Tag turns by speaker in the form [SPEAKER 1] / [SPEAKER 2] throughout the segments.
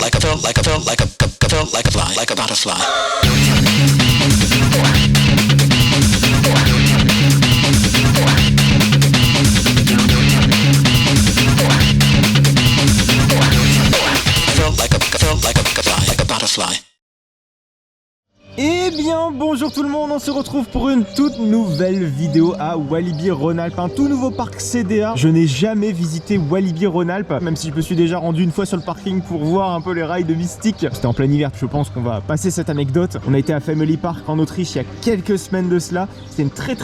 [SPEAKER 1] like a butterfly. Like a butterfly.
[SPEAKER 2] Eh bien bonjour tout le monde, on se retrouve pour une toute nouvelle vidéo à Walibi Rhône-Alpes, un tout nouveau parc CDA. Je n'ai jamais visité Walibi Rhône-Alpes, même si je me suis déjà rendu une fois sur le parking pour voir un peu les rails de Mystique. C'était en plein hiver, je pense qu'on va passer cette anecdote. On a été à Family Park en Autriche il y a quelques semaines de cela. C'était une très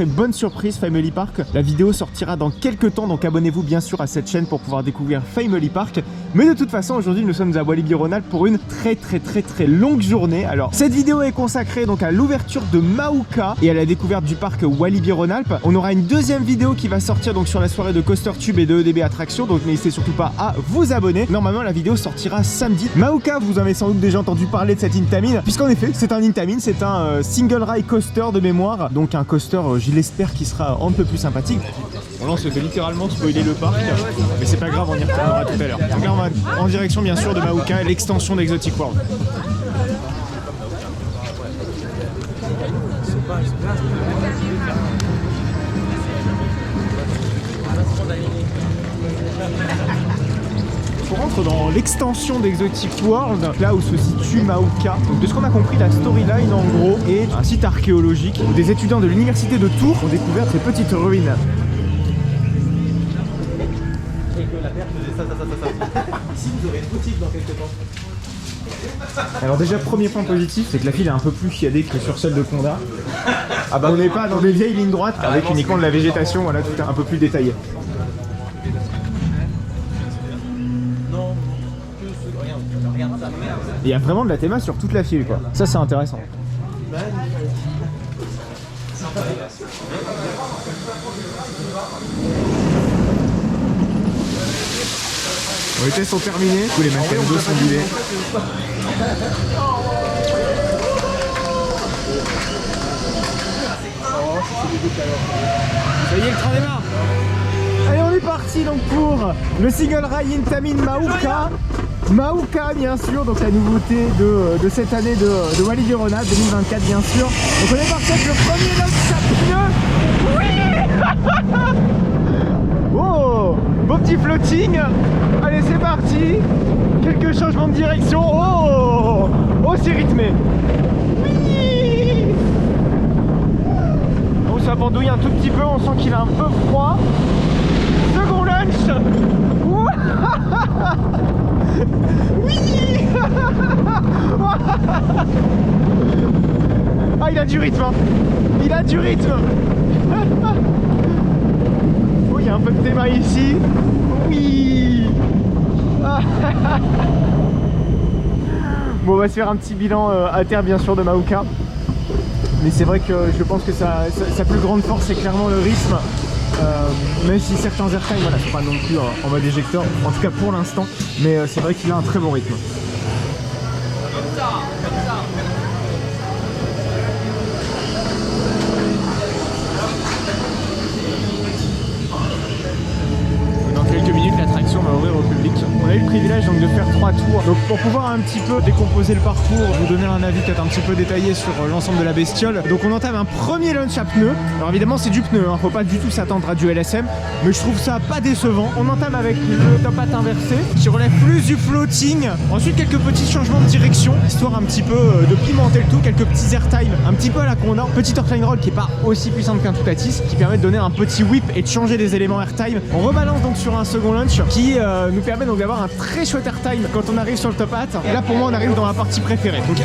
[SPEAKER 2] bonne surprise Family Park. La vidéo sortira dans quelques temps, donc abonnez-vous bien sûr à cette chaîne pour pouvoir découvrir Family Park. Mais de toute façon aujourd'hui nous sommes à Walibi Rhône-Alpes pour une très longue journée. Alors cette vidéo est consacrée donc à l'ouverture de Maouka et à la découverte du parc Walibi Rhône-Alpes. On aura une deuxième vidéo qui va sortir donc sur la soirée de Coaster Tube et de EDB Attraction, donc n'hésitez surtout pas à vous abonner. Normalement la vidéo sortira samedi. Maouka, vous avez sans doute déjà entendu parler de cette Intamin, puisqu'en effet c'est un Intamin, c'est un single ride coaster de mémoire, donc un coaster je l'espère qui sera un peu plus sympathique. Bon là on se fait littéralement spoiler le parc, mais c'est pas grave, on y retournera tout à l'heure. Donc là on va en direction bien sûr de Maouka et l'extension d'Exotic World. On rentre dans l'extension d'Exotic World, là où se situe Maouka. Donc de ce qu'on a compris, la storyline en gros est un site archéologique où des étudiants de l'université de Tours ont découvert ces petites ruines. Ici vous aurez une boutique dans quelques temps. Alors déjà premier point positif, c'est que la file est un peu plus chiadée que sur celle de Condat. Ah bah on n'est pas dans des vieilles lignes droites avec uniquement de la végétation, voilà, tout est un peu plus détaillé. Il y a vraiment de la théma sur toute la file quoi. Ça c'est intéressant. Les tests sont terminés, tous les Macando sont vidés. Ça y est, le train démarre. Allez, on est parti donc pour le single ride Intamin Maouka. Maouka bien sûr, donc la nouveauté de cette année de Walibi Rhône-Alpes 2024 bien sûr. Donc on est parti avec le premier launch pneu. Oui. Oh, beau petit floating. Allez c'est parti. Quelques changements de direction. Oh, oh c'est rythmé. Oui. Oh ça bandouille un tout petit peu, on sent qu'il a un peu froid. Second launch. Oui. Ah il a du rythme hein. Il a du rythme. Oh il y a un peu de théma ici. Oui. Bon on va se faire un petit bilan à terre bien sûr de Maouka. Mais c'est vrai que je pense que sa plus grande force c'est clairement le rythme. Même si certains airtime voilà, c'est pas non plus en mode éjecteur, en tout cas pour l'instant, mais c'est vrai qu'il a un très bon rythme. Dans quelques minutes l'attraction va ouvrir au public. On a eu le privilège donc de faire 3 tours. Donc pour pouvoir un petit peu décomposer le parcours, vous donner un avis peut-être un petit peu détaillé sur l'ensemble de la bestiole. Donc on entame un premier launch à pneu. Alors évidemment c'est du pneu, hein. Faut pas du tout s'attendre à du LSM, mais je trouve ça pas décevant. On entame avec le top hat inversé qui relève plus du floating. Ensuite quelques petits changements de direction, histoire un petit peu de pimenter le tout, quelques petits airtime un petit peu à la Conda. Petit Earthline Roll qui est pas aussi puissante qu'un Toutatis, qui permet de donner un petit whip et de changer les éléments airtime. On rebalance donc sur un second launch qui nous permet donc d'avoir un très chouette airtime quand on arrive sur le top hat. Et là pour moi on arrive dans ma partie préférée. Donc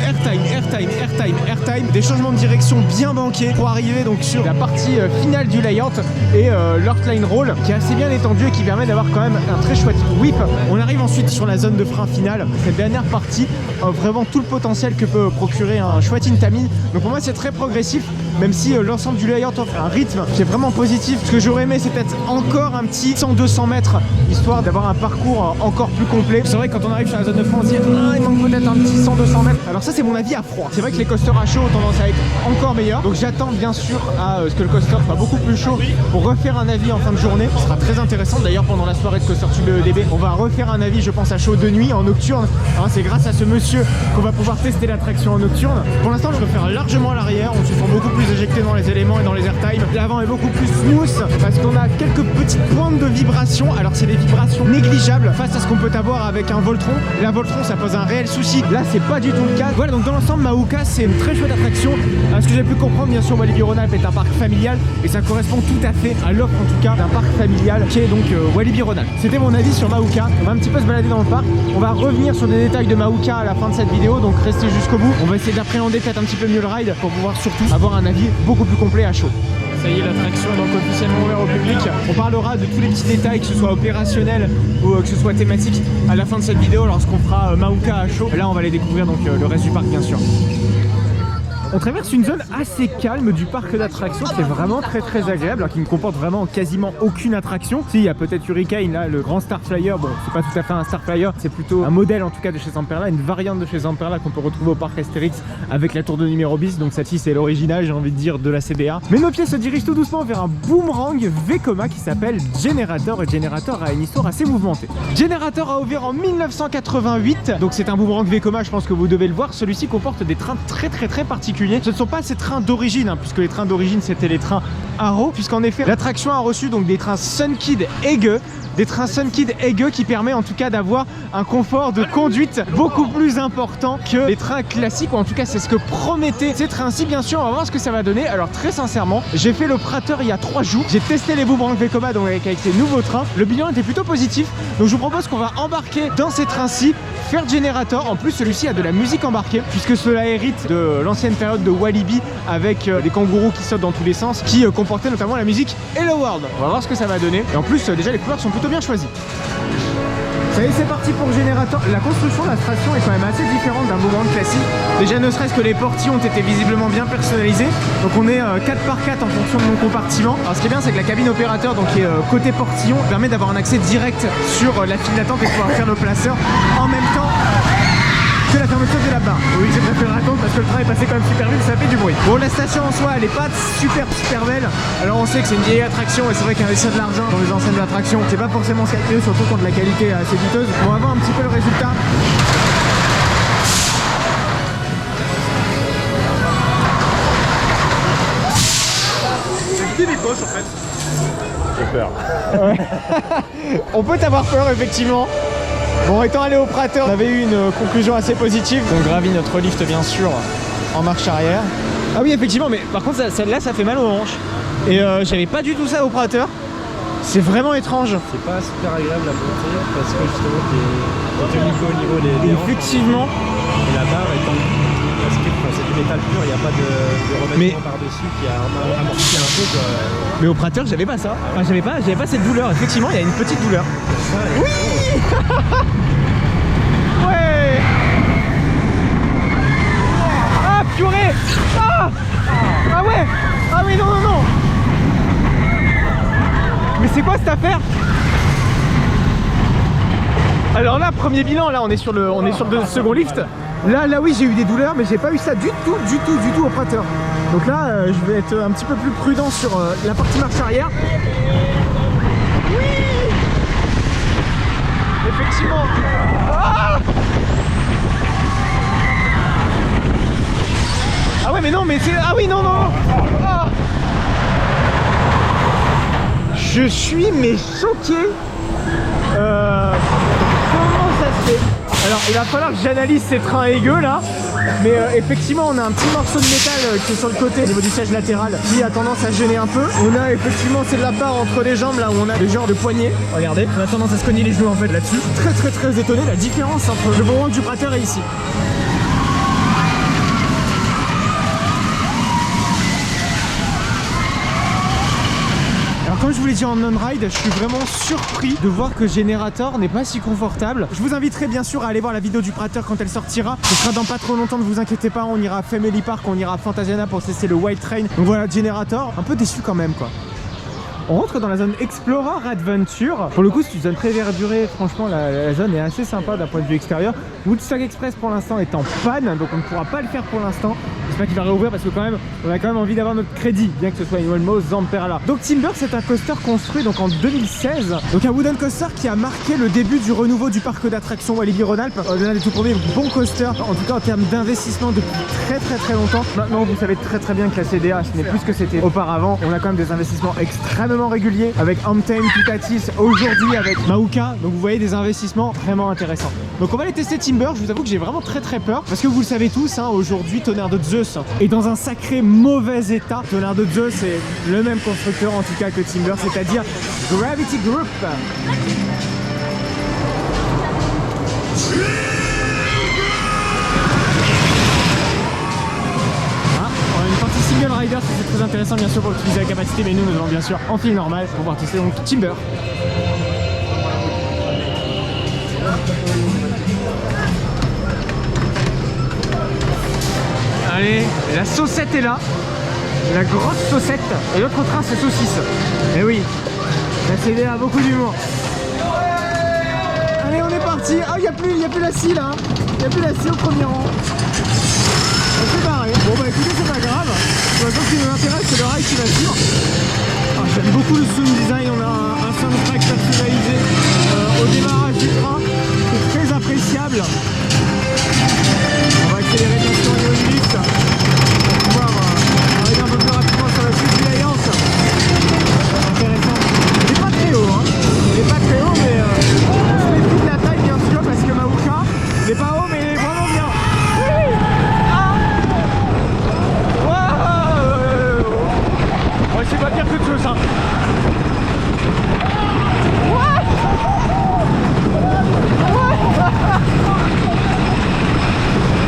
[SPEAKER 2] airtime, des changements de direction bien bankés pour arriver donc sur la partie finale du layout et l'Earthline Roll qui est assez bien étendu et qui permet d'avoir quand même un très chouette whip. On arrive ensuite sur la zone de frein finale. Cette dernière partie offre vraiment tout le potentiel que peut procurer un chouette Intamin. Donc pour moi c'est très progressif. même si l'ensemble du layout offre un rythme qui est vraiment positif. Ce que j'aurais aimé, c'est peut-être encore un petit 100-200 mètres, histoire d'avoir un parcours encore plus complet. C'est vrai que quand on arrive sur la zone de France, on se dit ah, il manque peut-être un petit 100-200 mètres. Alors ça, c'est mon avis à froid. C'est vrai que les coasters à chaud ont tendance à être encore meilleurs. Donc j'attends bien sûr à ce que le coaster soit beaucoup plus chaud pour refaire un avis en fin de journée. Ce sera très intéressant. D'ailleurs, pendant la soirée de Coaster Tube EDB, on va refaire un avis, je pense, à chaud de nuit, en nocturne. Hein, c'est grâce à ce monsieur qu'on va pouvoir tester l'attraction en nocturne. Pour l'instant, je préfère largement l'arrière. On se sent beaucoup plus éjecté dans les éléments et dans les airtime. L'avant est beaucoup plus smooth parce qu'on a quelques petites pointes de vibration. Alors c'est des vibrations négligeables face à ce qu'on peut avoir avec un Voltron. La Voltron, ça pose un réel souci. Là, c'est pas du tout le cas. Voilà, donc dans l'ensemble, Mauka, c'est une très chouette attraction. Ce que j'ai pu comprendre, bien sûr, Walibi Rhône-Alpes est un parc familial et ça correspond tout à fait à l'offre, en tout cas, d'un parc familial qui est donc Walibi Rhône-Alpes. C'était mon avis sur Mauka. On va un petit peu se balader dans le parc. On va revenir sur des détails de Mauka à la fin de cette vidéo, donc restez jusqu'au bout. On va essayer d'appréhender peut-être un petit peu mieux le ride pour pouvoir surtout avoir un avis beaucoup plus complet à chaud. Ça y est, l'attraction est donc officiellement ouverte au public. On parlera de tous les petits détails, que ce soit opérationnel ou que ce soit thématique, à la fin de cette vidéo lorsqu'on fera Mauka à chaud. Là, on va aller découvrir donc le reste du parc, bien sûr. On traverse une zone assez calme du parc d'attractions qui est vraiment très agréable, alors qui ne comporte vraiment quasiment aucune attraction. Si, il y a peut-être Hurricane, là, le grand Star Flyer. Bon, c'est pas tout à fait un Star Flyer, c'est plutôt un modèle en tout cas de chez Zamperla, une variante de chez Zamperla qu'on peut retrouver au parc Astérix avec la tour de numéro bis. Donc celle-ci, c'est l'original, j'ai envie de dire, de la CDA. Mais nos pieds se dirigent tout doucement vers un boomerang Vekoma qui s'appelle Generator. Et Generator a une histoire assez mouvementée. Generator a ouvert en 1988, donc c'est un boomerang Vekoma, je pense que vous devez le voir. Celui-ci comporte des trains très particuliers. Ce ne sont pas ces trains d'origine, puisque les trains d'origine c'était les trains Arrow, puisqu'en effet l'attraction a reçu donc des trains Sunkid Ege, des trains Sunkid Ege qui permet en tout cas d'avoir un confort de conduite beaucoup plus important que les trains classiques, ou en tout cas c'est ce que promettaient ces trains-ci. Bien sûr, on va voir ce que ça va donner. Alors très sincèrement, j'ai fait le Prater il y a 3 jours, j'ai testé les boomerangs Vekoma donc avec ces nouveaux trains, le bilan était plutôt positif, donc je vous propose qu'on va embarquer dans ces trains-ci, faire Generator. En plus celui-ci a de la musique embarquée, puisque cela hérite de l'ancienne période de Walibi avec des kangourous qui sautent dans tous les sens, qui comportait notamment la musique Hello World. On va voir ce que ça va donner, et en plus déjà les couleurs sont plutôt bien choisies. Ça y est, c'est parti pour Generator. La construction de l'attraction est quand même assez différente d'un boomerang classique. Déjà ne serait-ce que les portillons ont été visiblement bien personnalisés. Donc on est 4x4 en fonction de mon compartiment. Alors ce qui est bien, c'est que la cabine opérateur, donc qui est côté portillon, permet d'avoir un accès direct sur la file d'attente et de pouvoir faire nos placeurs en même temps que la fermeture de la barre. Oui, j'ai préféré attendre parce que le train est passé quand même super vite, ça fait du bruit. Bon, la station en soi, elle est pas super belle. Alors on sait que c'est une vieille attraction et c'est vrai qu'investir de l'argent dans les enseignes d'attraction, c'est pas forcément ce qu'il y a de mieux, surtout quand la qualité est assez douteuse. On va voir un petit peu le résultat. J'ai des poches en fait. J'ai peur. Ouais. On peut avoir peur effectivement. Bon, étant allé au Prater, on avait eu une conclusion assez positive. On gravit notre lift bien sûr en marche arrière. Ah oui, effectivement, mais par contre celle-là ça fait mal aux hanches. Et j'avais pas du tout ça au Prater. C'est vraiment étrange.
[SPEAKER 3] C'est pas super agréable à monter parce que justement t'es au niveau des hanches.
[SPEAKER 2] Effectivement.
[SPEAKER 3] Et la barre étant parce que c'est du métal pur, il n'y a pas de revêtement par-dessus qui a amorti un peu quoi.
[SPEAKER 2] Mais au Prater j'avais pas ça. Enfin, j'avais pas cette douleur. Effectivement, il y a une petite douleur. Oui. Ouais. Ah purée. Ah ouais. Ah oui, non. Mais c'est quoi cette affaire? Alors là, premier bilan, là on est sur le second lift. Là oui, j'ai eu des douleurs, mais j'ai pas eu ça du tout au Prater. Donc là, je vais être un petit peu plus prudent sur la partie marche arrière. Oui. Effectivement. Ah ouais, mais non, mais c'est... Ah oui, non. Ah. Je suis mais choqué. Comment ça se fait? Alors il va falloir que j'analyse ces trains aigueux là. Mais effectivement on a un petit morceau de métal qui est sur le côté au niveau du siège latéral qui a tendance à gêner un peu. On a effectivement c'est de la barre entre les jambes là où on a des genres de poignets. Regardez, on a tendance à se cogner les genoux en fait là-dessus. Très étonné la différence entre le boomerang du Prater et ici. Comme je vous l'ai dit en on-ride, je suis vraiment surpris de voir que Generator n'est pas si confortable. Je vous inviterai bien sûr à aller voir la vidéo du Prater quand elle sortira. Ce sera dans pas trop longtemps, ne vous inquiétez pas, on ira à Family Park, on ira à Fantasiana pour tester le Wild Train. Donc voilà, Generator, un peu déçu quand même quoi. On rentre dans la zone Explorer Adventure. Pour le coup, c'est une zone très verdurée. Franchement, la zone est assez sympa d'un point de vue extérieur. Woodstock Express pour l'instant est en panne, donc on ne pourra pas le faire pour l'instant. J'espère qu'il va réouvrir parce que quand même, on a quand même envie d'avoir notre crédit, bien que ce soit une Wellmo Zamperla. Donc Timber, c'est un coaster construit donc en 2016. Donc un wooden coaster qui a marqué le début du renouveau du parc d'attractions Walibi Rhône-Alpes. L'un des tout premiers bons coasters, en tout cas en termes d'investissement depuis très longtemps. Maintenant, vous savez très bien que la CDA, ce n'est plus ce que c'était auparavant. On a quand même des investissements extrêmement réguliers avec Hampton, Tutatis, aujourd'hui avec Mauka. Donc vous voyez des investissements vraiment intéressants. Donc on va aller tester Timber. Je vous avoue que j'ai vraiment très peur parce que vous le savez tous, hein, aujourd'hui Tonnerre de Zeus est dans un sacré mauvais état. Tonnerre de Zeus est le même constructeur en tout cas que Timber, c'est-à-dire Gravity Group. Single Rider, c'est très intéressant bien sûr pour utiliser la capacité, mais nous allons bien sûr en fil normal pour pouvoir tester donc Timber. Allez, la saucette est là, la grosse saucette, et l'autre train c'est saucisse. Et oui, la CD a beaucoup d'humour. Allez, on est parti. Ah, il n'y a plus la scie là, il n'y a plus la scie au premier rang. On s'est barré. Bon bah écoutez, c'est pas grave. Pour l'instant, ce qui m'intéresse, c'est le ride qui va suivre. Ah, j'aime beaucoup le sound design. On a un soundtrack personnalisé au démarrage du train. C'est très appréciable. On va accélérer bien sûr les lift pour pouvoir arriver un peu plus rapidement sur la suite du Alliance. Intéressant. Il n'est pas très haut, hein. Il n'est pas très haut, mais c'est les prix de la taille bien sûr parce que Mauka n'est pas haut, mais il est vraiment bien. Ouais, c'est pas pire que tout ça.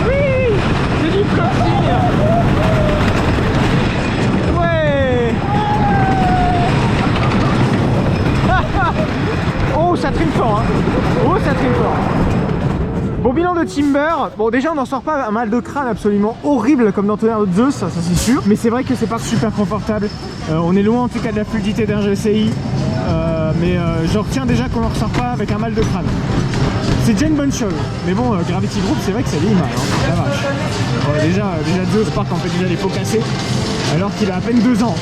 [SPEAKER 2] Oui, c'est du floating. Ouais. Oh, ça trime fort, hein. Oh, ça trime fort. Bon, bilan de Timber. Bon, déjà on n'en sort pas un mal de crâne absolument horrible comme dans Tonnerre de Zeus, ça c'est sûr. Mais c'est vrai que c'est pas super confortable. On est loin en tout cas de la fluidité d'un GCI. Mais je retiens déjà qu'on ne ressort pas avec un mal de crâne. C'est déjà une bonne chose. Mais bon, Gravity Group, c'est vrai que ça vieillit mal, hein, la vache. Bon, déjà Zeus Park en fait déjà les pots cassés, alors qu'il a à peine 2 ans.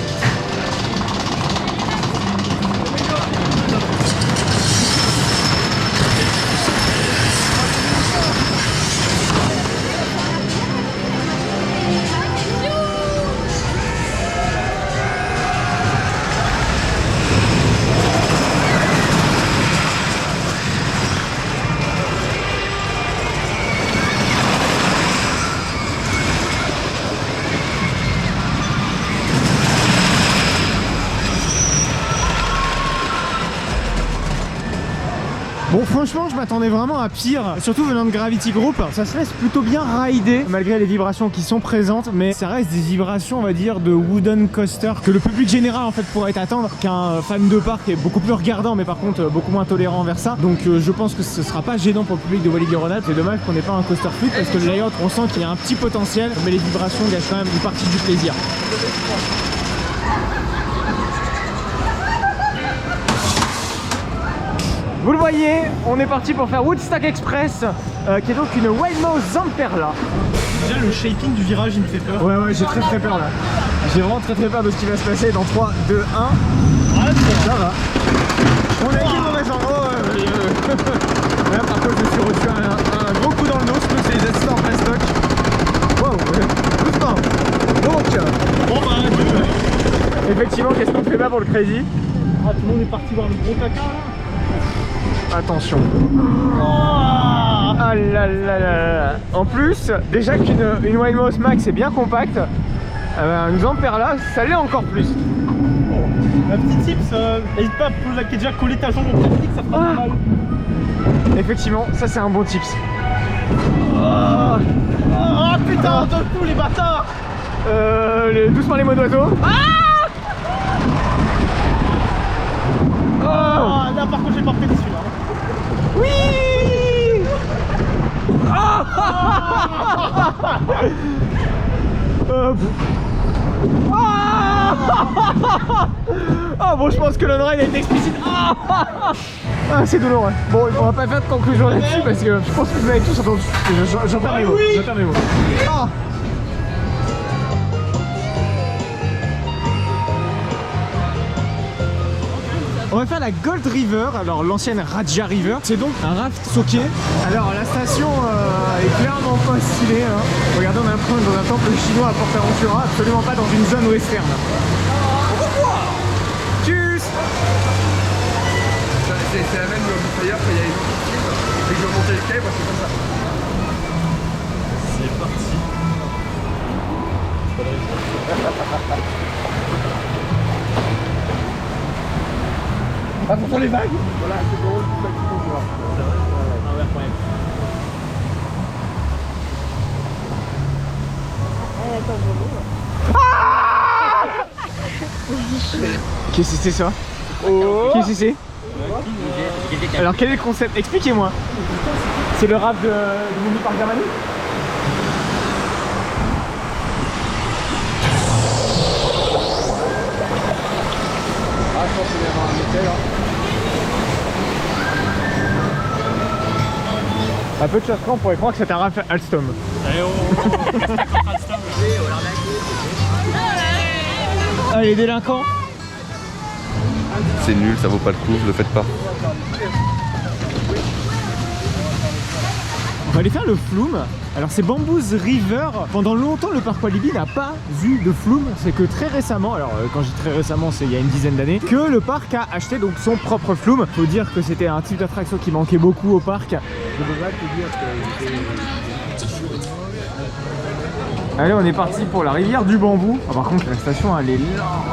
[SPEAKER 2] Bon, franchement, je m'attendais vraiment à pire, surtout venant de Gravity Group. Ça se laisse plutôt bien rider, malgré les vibrations qui sont présentes, mais ça reste des vibrations, on va dire, de wooden coaster que le public général en fait pourrait attendre, qu'un fan de parc est beaucoup plus regardant, mais par contre beaucoup moins tolérant envers ça. Donc je pense que ce sera pas gênant pour le public de Walibi Rhône-Alpes. C'est dommage qu'on n'ait pas un coaster fluide parce que le layout, on sent qu'il y a un petit potentiel, mais les vibrations gâchent quand même une partie du plaisir. Vous le voyez, on est parti pour faire Woodstock Express, qui est donc une Wellmo Zamperla.
[SPEAKER 3] Déjà le shaping du virage il me fait peur.
[SPEAKER 2] Ouais, j'ai très peur là. J'ai vraiment très peur de ce qui va se passer dans 3, 2, 1.
[SPEAKER 3] Ouais,
[SPEAKER 2] ça va. On a été mauvais endroit. Là par contre je me suis reçu un gros coup dans le dos, parce que c'est les assistants en plastoc. Wow, doucement. Donc,
[SPEAKER 3] bon bah
[SPEAKER 2] effectivement, qu'est-ce qu'on fait pas pour le crazy?
[SPEAKER 3] Ah, tout le monde est parti voir le gros caca là.
[SPEAKER 2] Attention. Ah là là là là. En plus, déjà qu'une Wildmouse Max est bien compacte, une Zamperla, ça l'est encore plus.
[SPEAKER 3] Un petit tips, n'hésite pas à déjà coller ta jambe au plastique, ça fera mal.
[SPEAKER 2] Effectivement, ça c'est un bon tips.
[SPEAKER 3] Ah putain, on donne tout les bâtards.
[SPEAKER 2] Doucement les mots d'oiseau. là par contre j'ai pas repris celui-là. Oui. Ah bon, je pense que l'on-ride a été explicite. Ah, c'est douloureux. Bon, on va pas faire de conclusion là-dessus parce que je pense que vous avez tous entendu. J'entends mes mots. J'entends mes mots. Ah. On va faire la Gold River, alors l'ancienne Raja River. C'est donc un raft soqué. Alors la station est clairement pas stylée. Hein. Regardez, on a l'impression dans un temple chinois à Port Aventura, absolument pas dans une zone western. Tchuss.
[SPEAKER 4] C'est la même d'ailleurs quand il y a les gens qui filment et que je vais monter les quais, moi c'est comme ça.
[SPEAKER 3] C'est parti.
[SPEAKER 4] Ah, pour les vagues. Voilà, c'est drôle, tout ça qui faut voir.
[SPEAKER 3] C'est vrai? Ah ouais, incroyable.
[SPEAKER 2] Qu'est-ce que c'est ça? Qu'est-ce que c'est? Alors quel est le concept? Expliquez-moi. C'est le rap de Movie Park Germany?
[SPEAKER 4] Ah, je pense qu'il y a un métier là.
[SPEAKER 2] Un peu de chance, on pourrait croire que c'est un rap Alstom.
[SPEAKER 3] Allez,
[SPEAKER 2] Ah, les délinquants.
[SPEAKER 4] C'est nul, ça vaut pas le coup, le faites pas.
[SPEAKER 2] On va aller faire le flume. Alors c'est Bamboos River. Pendant longtemps le parc Walibi n'a pas vu de flume. C'est que très récemment, alors quand je dis très récemment c'est il y a une dizaine d'années, que le parc a acheté donc son propre flume. Faut dire que c'était un type d'attraction qui manquait beaucoup au parc. Allez, on est parti pour la rivière du bambou. Ah, par contre la station elle est là.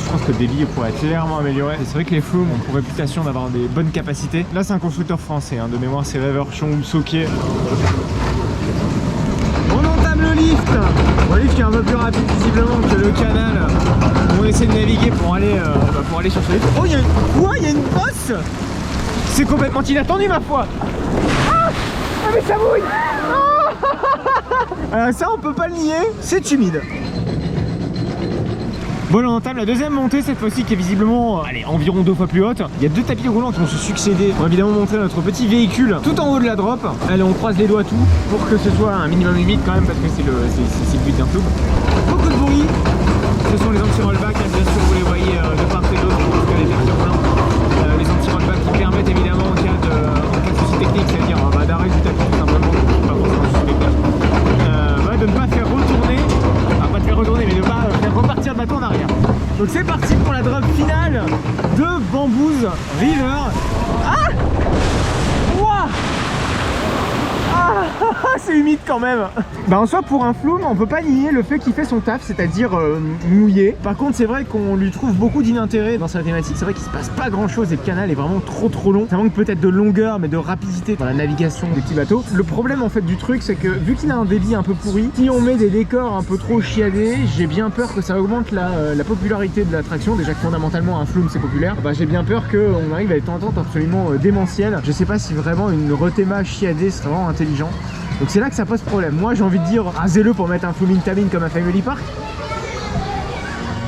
[SPEAKER 2] Je pense que le débit pourrait être clairement amélioré. C'est vrai que les flumes ont pour réputation d'avoir des bonnes capacités. Là c'est un constructeur français, hein. De mémoire c'est Reverchon ou Soké. On entame le lift. Bon, le lift qui est un peu plus rapide visiblement que le canal. On essaie de naviguer pour aller sur ce lift. Oh, il y a une... Quoi? Il y a une bosse? C'est complètement inattendu ma foi. Ah, mais ça mouille. Ah. Ça on peut pas le nier, c'est humide. Bon, là on entame la deuxième montée cette fois-ci qui est visiblement environ 2 fois plus haute. Il y a 2 tapis roulants qui vont se succéder. On va évidemment montrer notre petit véhicule tout en haut de la drop. Allez, on croise les doigts tout pour que ce soit un minimum humide quand même parce que c'est le but d'un flume. Beaucoup de bruit. Ce sont les anti-rollback, bien sûr vous les voyez de part et d'autre, en tout cas les tapis roulants. Les anti-rollback qui permettent évidemment en cas de souci technique, c'est-à-dire d'arrêt du tapis tout simplement, pas forcément souci technique. De ne pas faire retourner, pas de faire retourner mais de ne pas faire repartir le bateau en arrière. Donc c'est parti pour la drop finale de Bamboos River. Ah, ouah, c'est humide quand même. Bah en soi pour un flume on peut pas nier le fait qu'il fait son taf, c'est-à-dire mouillé. Par contre c'est vrai qu'on lui trouve beaucoup d'inintérêt dans sa thématique. C'est vrai qu'il se passe pas grand chose et le canal est vraiment trop long. Ça manque peut-être de longueur mais de rapidité dans la navigation des petits bateaux. Le problème en fait du truc c'est que vu qu'il a un débit un peu pourri, si on met des décors un peu trop chiadés, j'ai bien peur que ça augmente la popularité de l'attraction. Déjà que fondamentalement un flume c'est populaire. Bah j'ai bien peur qu'on arrive à des tendances absolument démentielles. Je sais pas si vraiment une rethéma chiadée serait vraiment intelligent. Donc c'est là que ça pose problème. Moi j'ai envie de dire rasez-le pour mettre un Flume Tabine comme à Family Park.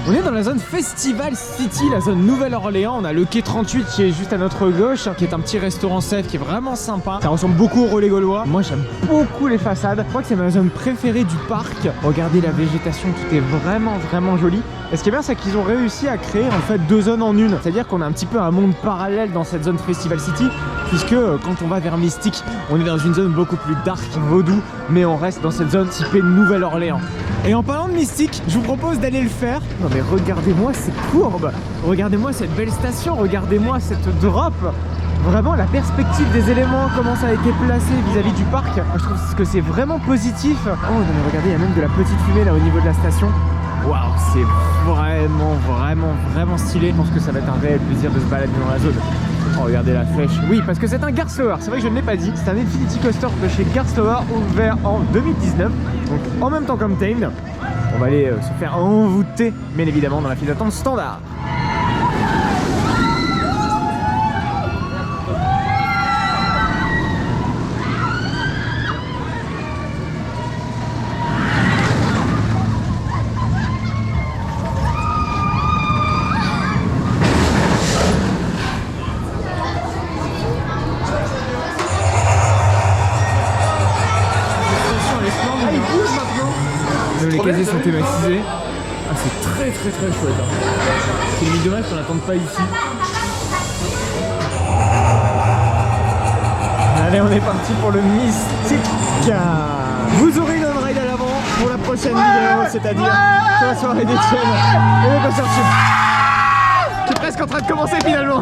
[SPEAKER 2] On est dans la zone Festival City, la zone Nouvelle-Orléans. On a le quai 38 qui est juste à notre gauche, qui est un petit restaurant safe qui est vraiment sympa. Ça ressemble beaucoup au relais gaulois. Moi j'aime beaucoup les façades. Je crois que c'est ma zone préférée du parc. Regardez la végétation, tout est vraiment joli. Et ce qui est bien c'est qu'ils ont réussi à créer en fait 2 zones en une. C'est-à-dire qu'on a un petit peu un monde parallèle dans cette zone Festival City. Puisque quand on va vers Mystique, on est dans une zone beaucoup plus dark, vaudou. Mais on reste dans cette zone typée Nouvelle-Orléans. Et en parlant de Mystique, je vous propose d'aller le faire. Non mais regardez-moi ces courbes, regardez-moi cette belle station, regardez-moi cette drop. Vraiment la perspective des éléments, comment ça a été placé vis-à-vis du parc. Moi, je trouve que c'est vraiment positif. Oh non mais regardez, il y a même de la petite fumée là au niveau de la station. Waouh, c'est vraiment stylé. Je pense que ça va être un réel plaisir de se balader dans la zone. Oh, regardez la flèche. Oui, parce que c'est un Garstlauer. C'est vrai que je ne l'ai pas dit. C'est un Infinity Coaster de chez Garstlauer ouvert en 2019. Donc en même temps comme Tame. On va aller se faire envoûter, bien évidemment, dans la file d'attente standard. casiers sont thématisés. Ah, c'est très chouette. Hein. C'est limite dommage qu'on n'attende pas ici. Allez, on est parti pour le Mystique. Vous aurez une on-ride à l'avant pour la prochaine vidéo, c'est-à-dire sur la soirée d'Etienne et le concert Tube. Qui est presque en train de commencer finalement.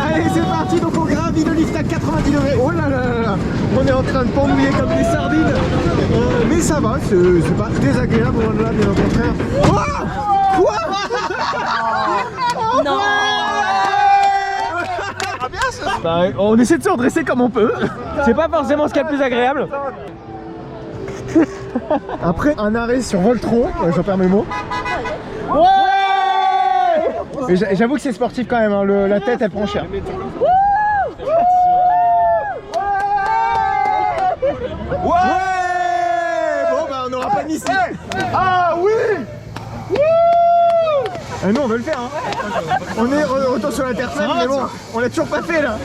[SPEAKER 2] Allez, c'est parti, donc on gravit le lift à 90 degrés. Oh là là là là. On est en train de pendouiller comme des sardines. Mais ça va, c'est pas désagréable, loin de là, bien au contraire. Oh quoi?
[SPEAKER 5] Non.
[SPEAKER 2] Bah, on essaie de se redresser comme on peut. C'est pas forcément ce qu'il y a de plus agréable. Après un arrêt sur Voltron, j'en perds mes mots. Ouais. Et j'avoue que c'est sportif quand même, hein. La tête elle prend cher. Ouais. Bon bah on n'aura pas de Mystique. Ah oui. Nous on veut le faire hein. On est retour sur la terre ferme mais bon, on l'a toujours pas fait là.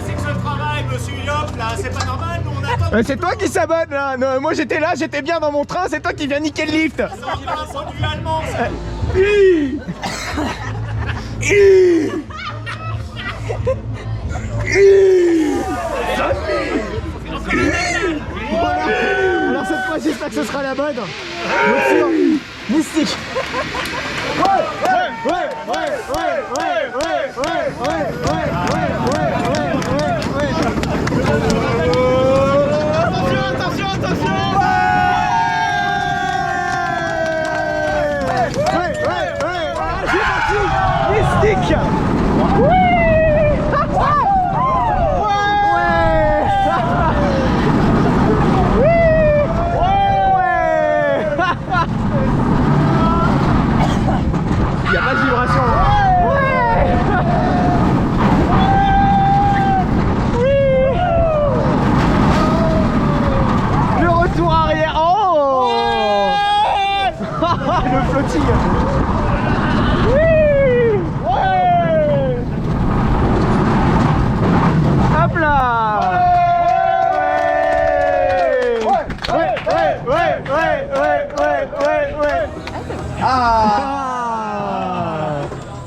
[SPEAKER 3] C'est que ce travail, monsieur Yop, là, c'est pas normal, nous on attend.
[SPEAKER 2] C'est toi qui sabote là. Non, moi j'étais là, j'étais bien dans mon train, c'est toi qui viens niquer le lift.
[SPEAKER 3] C'est un produit allemand, ça.
[SPEAKER 2] Alors cette fois j'espère que ce sera la bonne. Bien sûr. Mystique. Mystique. Il n'y a pas de vibration. Le retour arrière. Oh. Le flotting. Hop là.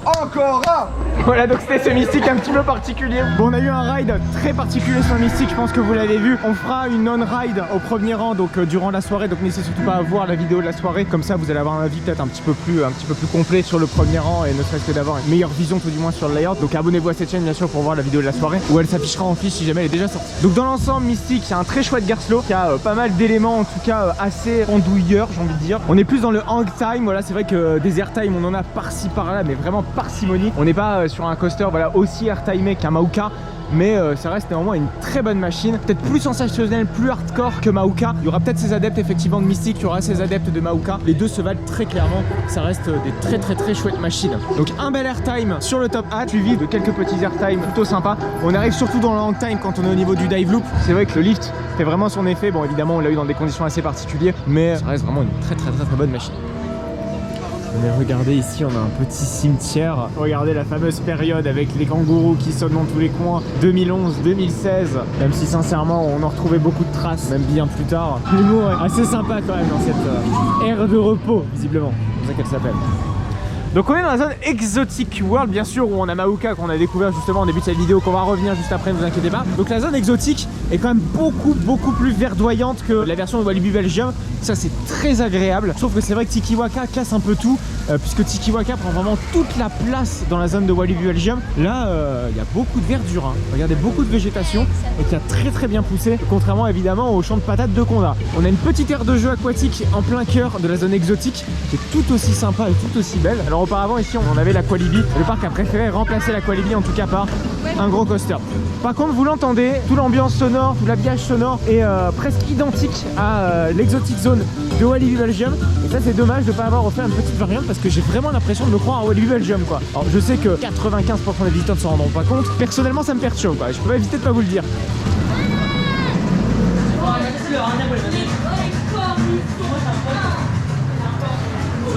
[SPEAKER 4] Encore un.
[SPEAKER 2] Voilà, donc c'était ce Mystique un petit peu particulier. Bon, on a eu un ride très particulier sur le Mystique, je pense que vous l'avez vu. On fera une on-ride au premier rang donc durant la soirée, donc n'hésitez surtout pas à voir la vidéo de la soirée. Comme ça vous allez avoir un avis peut-être un petit peu plus complet sur le premier rang et ne serait-ce que d'avoir une meilleure vision tout du moins sur le layout. Donc abonnez-vous à cette chaîne bien sûr pour voir la vidéo de la soirée où elle s'affichera en fiche si jamais elle est déjà sortie. Donc dans l'ensemble, Mystique, c'est un très chouette Gerslow qui a pas mal d'éléments en tout cas assez andouilleurs, j'ai envie de dire. On est plus dans le hang time, voilà, c'est vrai que des air time on en a par-ci par-là, mais vraiment parcimonie. On n'est pas sur un coaster voilà aussi airtimé qu'un Mahuka, mais ça reste néanmoins une très bonne machine, peut-être plus sensationnelle, plus hardcore que Mahuka. Il y aura peut-être ses adeptes effectivement de Mystique, il y aura ses adeptes de Mahuka. Les deux se valent très clairement, ça reste des très chouettes machines. Donc un bel airtime sur le top hat, suivi de quelques petits airtime plutôt sympas. On arrive surtout dans le hang time quand on est au niveau du dive loop. C'est vrai que le lift fait vraiment son effet. Bon évidemment on l'a eu dans des conditions assez particulières, mais ça reste vraiment une très bonne machine. Mais regardez ici, on a un petit cimetière. Regardez la fameuse période avec les kangourous qui sonnent dans tous les coins. 2011, 2016. Même si sincèrement, on en retrouvait beaucoup de traces, même bien plus tard. L'humour est assez sympa quand même dans cette ère de repos, visiblement. C'est comme ça qu'elle s'appelle. Donc on est dans la zone Exotic World bien sûr où on a Mahuka qu'on a découvert justement au début de cette vidéo, qu'on va revenir juste après, ne vous inquiétez pas. Donc la zone exotique est quand même beaucoup plus verdoyante que la version de Walibi Belgium. Ça c'est très agréable. Sauf que c'est vrai que Tiki Waka casse un peu tout puisque Tiki Waka prend vraiment toute la place dans la zone de Walibi Belgium. Là il y a beaucoup de verdure, hein. Regardez, beaucoup de végétation et qui a très bien poussé, contrairement évidemment au champ de patates de Condat. On a une petite aire de jeu aquatique en plein cœur de la zone exotique qui est tout aussi sympa et tout aussi belle. Alors auparavant ici on avait l'Aqualibi, le parc a préféré remplacer l'Aqualibi en tout cas par un gros coaster. Par contre vous l'entendez, toute l'ambiance sonore, tout l'habillage sonore est presque identique à l'exotic zone de Walibi Belgium. Et ça c'est dommage de ne pas avoir refait une petite variante parce que j'ai vraiment l'impression de me croire à Walibi Belgium quoi. Alors je sais que 95% des visiteurs ne s'en rendront pas compte, personnellement ça me perturbe quoi, je peux éviter de pas vous le dire.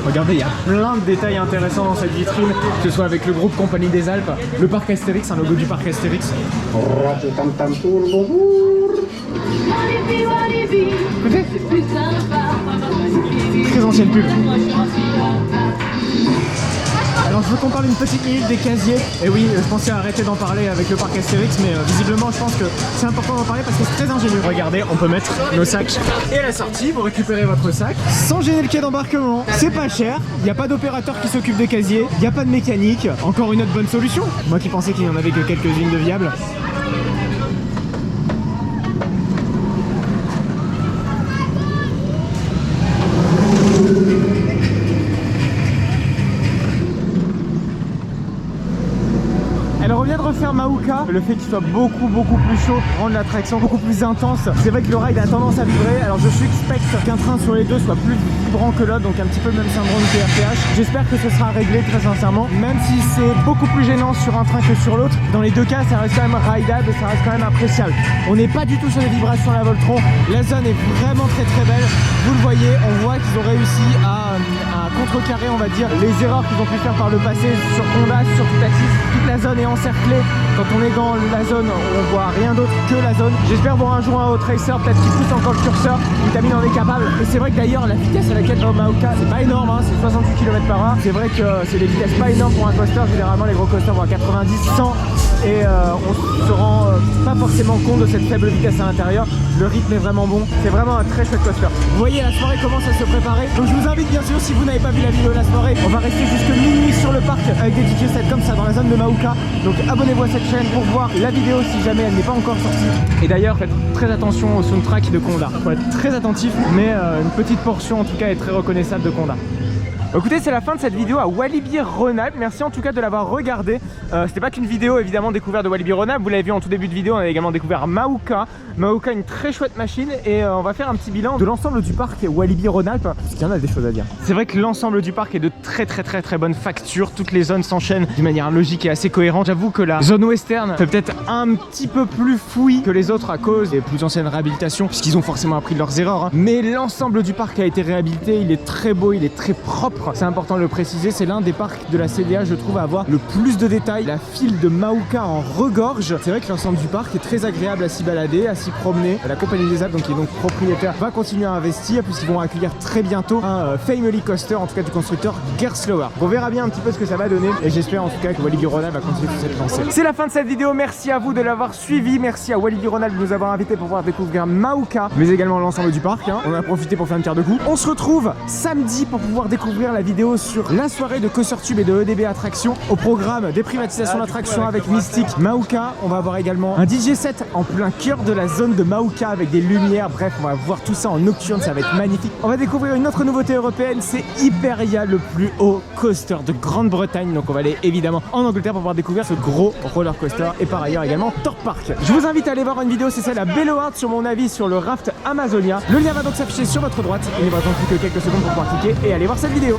[SPEAKER 2] Regardez, il y a plein de détails intéressants dans cette vitrine, que ce soit avec le groupe Compagnie des Alpes, le parc Astérix, un logo du parc Astérix.
[SPEAKER 4] Radio Tam Tam Tour, bonjour.
[SPEAKER 2] Écoutez, très ancienne pub. Alors je veux qu'on parle une petite minute des casiers. Et oui, je pensais arrêter d'en parler avec le parc Astérix, mais visiblement je pense que c'est important d'en parler parce que c'est très ingénieux. Regardez, on peut mettre nos sacs. Et à la sortie, vous récupérez votre sac sans gêner le quai d'embarquement. C'est pas cher, il n'y a pas d'opérateur qui s'occupe des casiers, il n'y a pas de mécanique. Encore une autre bonne solution. Moi qui pensais qu'il n'y en avait que quelques-unes de viables. Elle revient de refaire Maouka. Le fait qu'il soit beaucoup plus chaud rend l'attraction beaucoup plus intense. C'est vrai que le ride a tendance à vibrer. Alors je suspecte qu'un train sur les deux soit plus vibrant que l'autre, donc un petit peu le même syndrome que RTH. J'espère que ce sera réglé très sincèrement. Même si c'est beaucoup plus gênant sur un train que sur l'autre, dans les deux cas ça reste quand même rideable et ça reste quand même appréciable. On n'est pas du tout sur les vibrations à la Voltron. La zone est vraiment très belle. Vous le voyez, on voit qu'ils ont réussi à contrecarrer, on va dire, les erreurs qu'ils ont pu faire par le passé sur Conda, sur Tutatis. Toute la zone est encerclée. Quand on est dans la zone, on voit rien d'autre que la zone. J'espère voir un jour un autre racer, peut-être qu'il pousse encore le curseur. Vitamine en est capable. Et c'est vrai que d'ailleurs, la vitesse à laquelle va Maouka, c'est pas énorme, hein, c'est 68 km/h. C'est vrai que c'est des vitesses pas énormes pour un coaster. Généralement, les gros coasters vont à 90, 100. Et on se rend pas forcément compte de cette faible vitesse à l'intérieur. Le rythme est vraiment bon. C'est vraiment un très chouette coaster. Vous voyez, la soirée commence à se préparer. Donc je vous invite bien sûr, si vous n'avez pas vu la vidéo de la soirée, on va rester jusque minuit sur le parc avec des DJ sets comme ça dans la zone de Maouka. Donc abonnez-vous à cette chaîne pour voir la vidéo si jamais elle n'est pas encore sortie. Et d'ailleurs, faites très attention au soundtrack de Conda. Faut être très attentif, mais une petite portion en tout cas est très reconnaissable de Conda. Écoutez, c'est la fin de cette vidéo à Walibi Rhône-Alpes. Merci en tout cas de l'avoir regardé. C'était pas qu'une vidéo évidemment découverte de Walibi Rhône-Alpes. Vous l'avez vu en tout début de vidéo, on a également découvert Maouka. Maouka, une très chouette machine. Et on va faire un petit bilan de l'ensemble du parc Walibi Rhône-Alpes, parce qu'il y en a des choses à dire. C'est vrai que l'ensemble du parc est de très bonne facture. Toutes les zones s'enchaînent d'une manière logique et assez cohérente. J'avoue que la zone western fait peut-être un petit peu plus fouillis que les autres à cause des plus anciennes réhabilitations, puisqu'ils ont forcément appris de leurs erreurs, hein. Mais l'ensemble du parc a été réhabilité, il est très beau, il est très propre. C'est important de le préciser, c'est l'un des parcs de la CDA, je trouve, à avoir le plus de détails. La file de Maouka en regorge. C'est vrai que l'ensemble du parc est très agréable à s'y balader, à s'y promener. La Compagnie des Alpes, donc qui est donc propriétaire, va continuer à investir puisqu'ils vont accueillir très bientôt un Family Coaster, en tout cas du constructeur Gerstlauer. On verra bien un petit peu ce que ça va donner et j'espère en tout cas que Walibi Rhône-Alpes va continuer sur cette lancée. C'est la fin de cette vidéo, merci à vous de l'avoir suivi, merci à Walibi Rhône-Alpes de nous avoir invités pour pouvoir découvrir Maouka, mais également l'ensemble du parc, hein. On a profité pour faire une pierre de coups. On se retrouve samedi pour pouvoir découvrir la vidéo sur la soirée de CoasterTube et de EDB Attraction. Au programme des privatisations d'attractions avec Mystique, Maouka. On va avoir également un DJ set en plein cœur de la zone de Maouka avec des lumières. Bref, on va voir tout ça en nocturne, ça va être magnifique. On va découvrir une autre nouveauté européenne, c'est Hyperia, le plus haut coaster de Grande-Bretagne. Donc on va aller évidemment en Angleterre pour pouvoir découvrir ce gros roller coaster et par ailleurs également Thorpe Park. Je vous invite à aller voir une vidéo, c'est celle à Belloard sur mon avis sur le raft Amazonia. Le lien va donc s'afficher sur votre droite. Il ne va donc plus que quelques secondes pour pouvoir cliquer et aller voir cette vidéo.